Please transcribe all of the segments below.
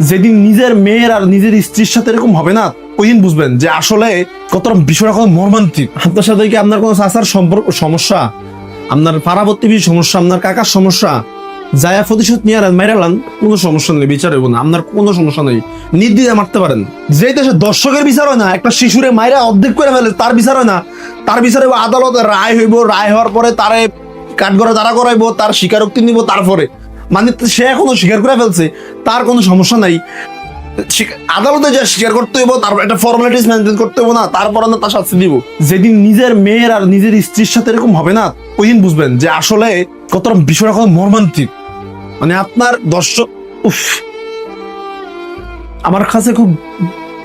যেদিন নিজের মেয়ের আর নিজের স্ত্রীর সাথে এরকম হবে না, ওই দিন বুঝবেন যে আসলে কতটা বিষয়টা কত মর্মান্তিক। আপনার সাথে কি আপনার কোনো চাচার সম্পর্ক সমস্যা, আপনার পাড়া প্রতিবেশীর সমস্যা, আপনার কাকার সমস্যা, যায়া প্রতিশোধ নিয়ে মেরালান, কোনো সমস্যা নেই, বিচার হইব না, আপনার কোনো সমস্যা নেই, নির্দ্বিধায় মারতে পারেন। যে দেশে দর্শকের বিচার হয় না, একটা শিশুরে মাইরা অর্ধেক করে ফেলে, তার বিচার হয় না, তার বিচার হইব আদালতের রায় হইব, রায় হওয়ার পরে তারে কাঠগড়ে দাঁড়া করাইবো, তার স্বীকারোক্তি নিব, তারপরে মানে সে এখনো স্বীকার করে ফেলছে, তার কোনো সমস্যা নাই, আদালতে যা স্বীকার করতে হইব, তারপর একটা ফর্মালিটিস মেনটেন করতে হইব না, তারপর না তার শাস্তি দিব। যেদিন নিজের মেয়ের আর নিজের স্ত্রীর সাথে এরকম হবে না, ওই দিন বুঝবেন যে আসলে কতটা বিষয়টা কত মর্মান্তিক। মানে আপনার দর্শক, উফ, আমার কাছে খুব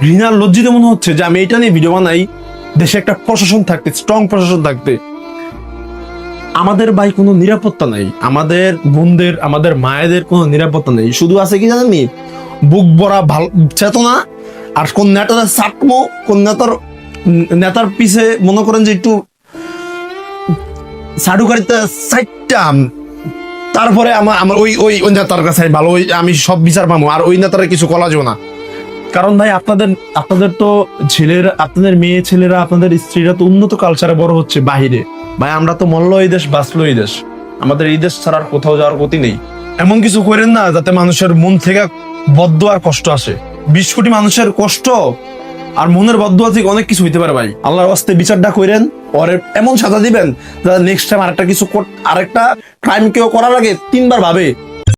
ঘৃণার লজ্জিত মনে হচ্ছে যে আমি এটা নিয়ে ভিডিও বানাই। দেশে একটা প্রশাসন থাকতে, স্ট্রং প্রশাসন থাকতে, আমাদের ভাই কোনো নিরাপত্তা নাই, আমাদের বোনদের, আমাদের মায়েদের কোনো নিরাপত্তা নেই। শুধু আছে কি জানেননি, বুক ভরা ভালো চেতনা, আর কোন নেতার চাটমো, কোন নেতার পিছে মনে করেন যে একটু সাডুকারিতা সাইটটা, তারপরে আমার ওই ওই ওই নেতার কাছে ভালো, ওই আমি সব বিচার পাবো, আর ওই নেতারা কিছু কলা যাবে না। কারণ ভাই আপনাদের তো ছেলেরা, আপনাদের মেয়ে ছেলেরা, আপনাদের স্ত্রীরা তো উন্নত কালচারে বড় হচ্ছে বাহিরে। ভাই আমরা তো মরলো এই দেশ, বাঁচলো এই দেশ, আমাদের এই দেশ ছাড়ার কোথাও যাওয়ার গতি নেই। এমন কিছু করেন না যাতে মানুষের মন থেকে বদ্ধ আর কষ্ট আসে। 20 কোটি মানুষের কষ্ট আর মনের বদ্ধ থেকে অনেক কিছু হইতে পারে ভাই। আল্লাহর ওয়াস্তে বিচারটা করেন, পরে এমন সাজা দিবেন যাতে নেক্সট টাইম আরেকটা ক্রাইম কেউ করার আগে 3 বার ভাবে।